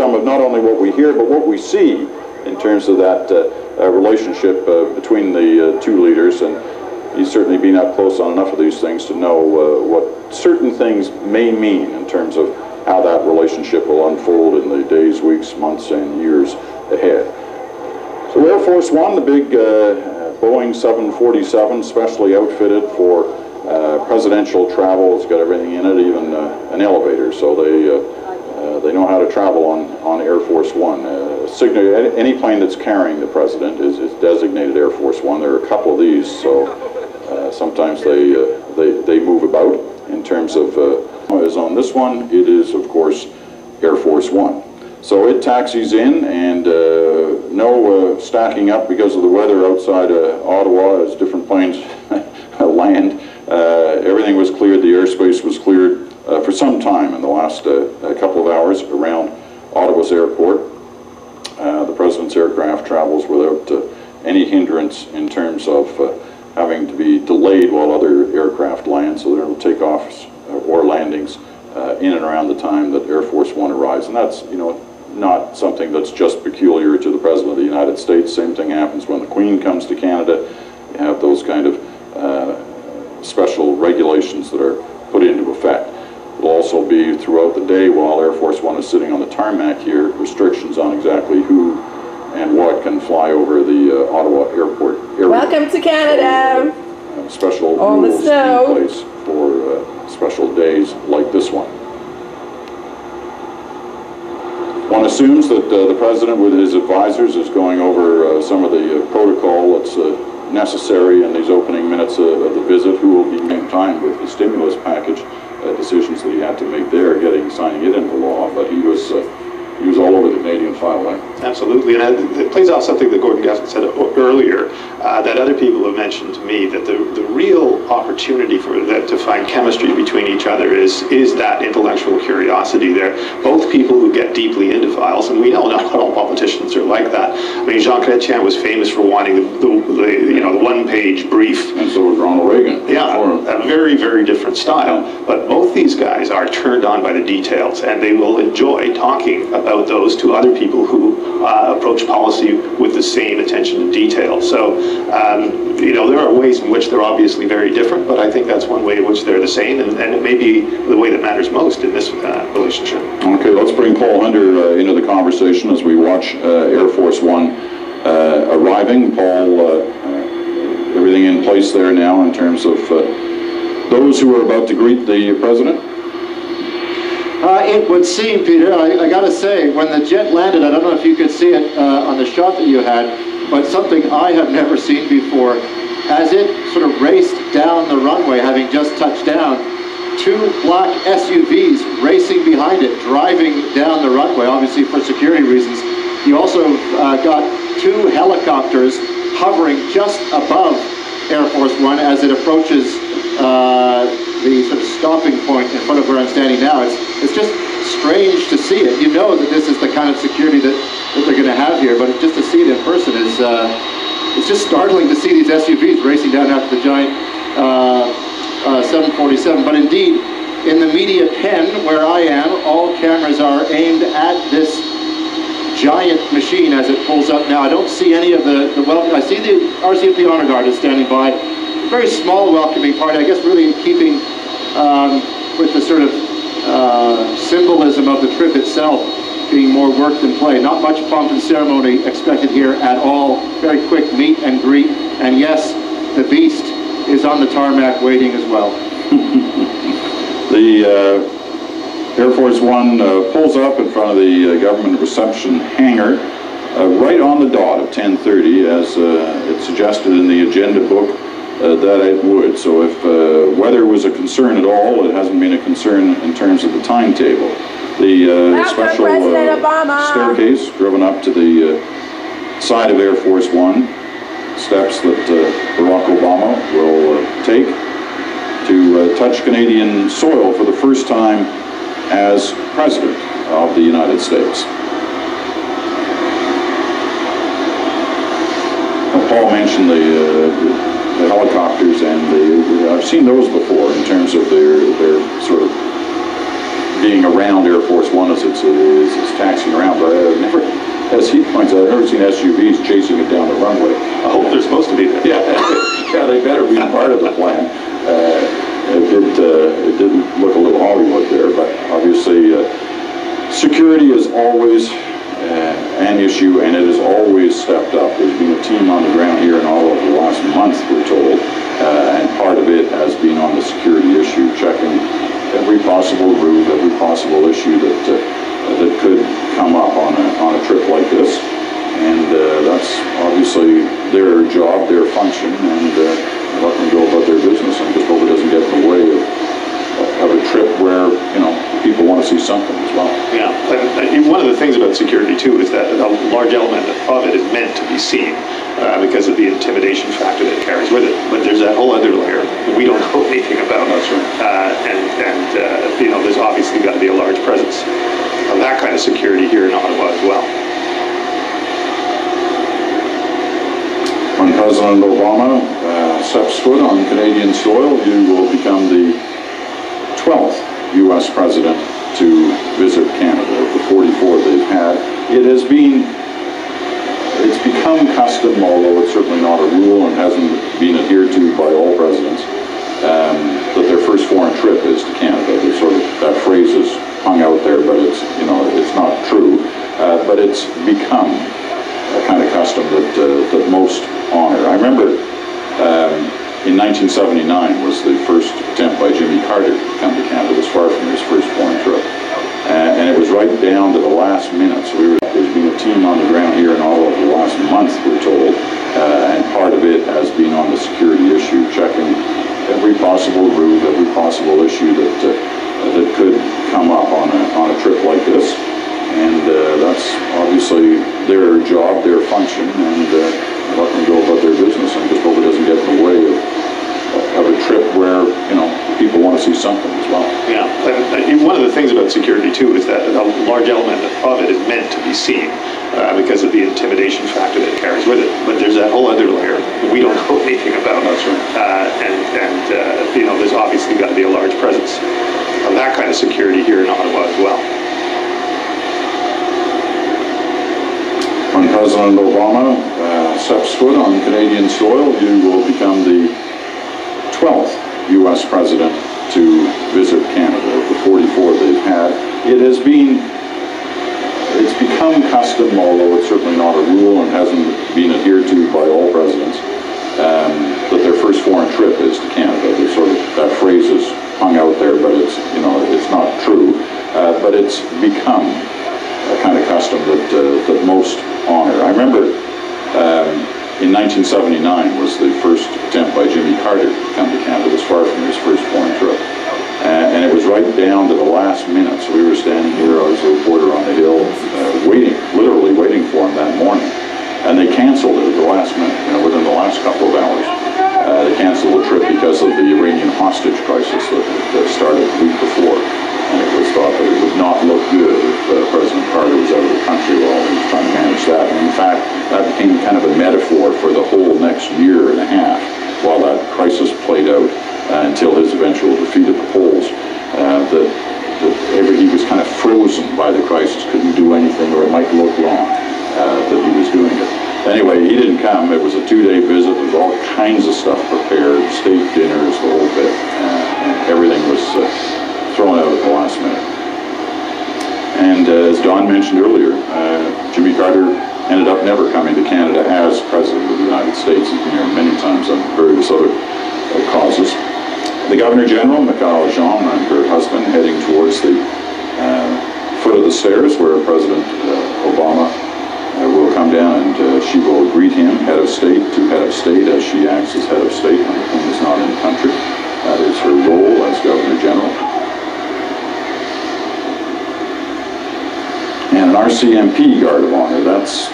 some of not only what we hear, but what we see in terms of that relationship between the two leaders. And he's certainly been up close on enough of these things to know what certain things may mean in terms of how that relationship will unfold in the days, weeks, months, and years ahead. So Air Force One, the big Boeing 747, specially outfitted for presidential travel. It's got everything in it, even an elevator. So they know how to travel on Air Force One. Any plane that's carrying the president is designated Air Force One. There are a couple of these, so sometimes they move about in terms of. Is on this one, it is of course Air Force One. So it taxis in, and no stacking up because of the weather outside Ottawa as different planes land. Everything was cleared, the airspace was cleared for some time in the last couple of hours around Ottawa's airport. The President's aircraft travels without any hindrance in terms of having to be delayed while other aircraft land, so there are takeoffs or landings in and around the time that Air Force One arrives. And that's, you know, not something that's just peculiar to the President of the United States. Same thing happens when the Queen comes to Canada. You have those kind of special regulations that are put into effect. It'll also be throughout the day while Air Force One is sitting on the tarmac here, restrictions on exactly who and what can fly over the Ottawa airport area. Welcome to Canada! So, special rules in place for special days like this one. One assumes that the President with his advisors is going over some of the protocol that's necessary in these opening minutes of the visit, who will be in time with the stimulus package decisions that he had to make there, signing it into law, but he was all over the Canadian file line. Absolutely, and it plays off something that Gordon Gaston said earlier, that other people have mentioned to me, that the real opportunity for them to find chemistry between each other is that intellectual curiosity there. Both people who get deeply into files, and we know not all politicians are like that. I mean, Jean Chrétien was famous for wanting the one-page brief. And so was Ronald Reagan. Yeah, a very, very different style. But both these guys are turned on by the details, and they will enjoy talking about those to other people who approach policy with the same attention to detail. So, there are ways in which they're obviously very different, but I think that's one way in which they're the same, and it may be the way that matters most in this relationship. Okay, let's bring Paul Hunter into the conversation as we watch Air Force One arriving. Paul, everything in place there now in terms of those who are about to greet the President? It would seem, Peter, I gotta say, when the jet landed, I don't know if you could see it on the shot that you had, but something I have never seen before, as it sort of raced down the runway, having just touched down, two black SUVs racing behind it, driving down the runway, obviously for security reasons. You also got two helicopters hovering just above Air Force One as it approaches the sort of stopping point in front of where I'm standing now. It's just strange to see it. You know that this is the kind of security that they're going to have here, but just to see it in person is it's just startling to see these SUVs racing down after the giant 747. But indeed, in the media pen where I am, all cameras are aimed at this giant machine as it pulls up now. I don't see any of the welcome. I see the RCMP Honor Guard is standing by. Very small welcoming party, I guess, really in keeping with the sort of symbolism of the trip itself being more work than play. Not much pomp and ceremony expected here at all. Very quick meet and greet. And yes, the Beast is on the tarmac waiting as well. The Air Force One pulls up in front of the government reception hangar right on the dot of 10:30, as it suggested in the agenda book that it would. So if weather was a concern at all, it hasn't been a concern in terms of the timetable. The special staircase driven up to the side of Air Force One, steps that Barack Obama will take to touch Canadian soil for the first time as President of the United States. Paul mentioned the helicopters, and I've seen those before in terms of their sort of being around Air Force One as it's taxiing around, but I've never, as he points out, I've never seen SUVs chasing it down the runway. I hope they're supposed to be there. Yeah, yeah, they better be part of the plan. It didn't look a little Hollywood there, but obviously security is always an issue, and it has always stepped up. There's been a team on the ground here in Ottawa for the last month, we're told, and part of it has been on the security issue, checking every possible route, every possible issue that could come up on a trip like this. And that's obviously their job, their function, and let them go about their business, and just hope it doesn't get in the way of a trip where, you know, people want to see something as well. Yeah, and one of the things about security too is that a large element of it is meant to be seen because of the intimidation factor that it carries with it. But there's that whole other layer that we don't know anything about. That's right. And you know, there's obviously got to be a large presence of that kind of security here in Ottawa as well. When President Obama steps foot on Canadian soil, you will become the 12th U.S. president to visit Canada, the 44th they've had. It's become custom, although it's certainly not a rule and hasn't been adhered to by all presidents, that their first foreign trip is to Canada. There's sort of, that phrase is hung out there, but it's, you know, it's not true. But it's become a kind of custom that most honor. I remember in 1979 was the first attempt by Jimmy Carter to come to Canada, this far from his first foreign trip. And it was right down to the last minute. So there's been a team on the ground here in Ottawa for the last month, we're told, and part of it has been on the security issue, checking every possible route, every possible issue that could come up on a trip like this. And that's obviously their job, their function, and let them go about their business, and just hope it doesn't get in the way of a trip where, you know, people want to see something as well. Yeah, and one of the things about security too is that a large element of it is meant to be seen because of the intimidation factor that it carries with it. But there's that whole other layer that we don't know anything about. That's right. And you know, there's obviously got to be a large presence of that kind of security here in Ottawa as well. When President Obama steps foot on Canadian soil, you will become the 12th U.S. president to visit Canada, the 44th they've had. It's become custom, although it's certainly not a rule and hasn't been adhered to by all presidents, that their first foreign trip is to Canada. There's sort of, that phrase is hung out there, but it's, you know, it's not true. But it's become a kind of custom that most honor. I remember in 1979 was the first attempt by Jimmy Carter to come to Canada, this far from his first foreign trip. And it was right down to the last minute. So we were standing here, I was a reporter on the Hill, literally waiting for him that morning. And they canceled it at the last minute, you know, within the last couple of hours. They canceled the trip because of the Iranian hostage crisis that started the week before. And it was thought that it would not look good if President Carter was out of the country while he was trying to manage that. And in fact, that became kind of a metaphor for the whole next year and a half while that crisis played out until his eventual defeat at the polls. He was kind of frozen by the crisis, couldn't do anything, or it might look wrong that he was doing it. Anyway, he didn't come. It was a 2-day visit. There was all kinds of stuff prepared, state dinners, the whole bit. And everything was thrown out at the last minute. And as Don mentioned earlier, Jimmy Carter ended up never coming to Canada as President of the United States. He's been here many times on various other causes. The Governor General, Michaëlle Jean, and her husband heading towards the foot of the stairs where President Obama will come down, and she will greet him, head of state to head of state, as she acts as head of state when the Queen is not in the country. That is her role as Governor General. And an RCMP Guard of Honor, that's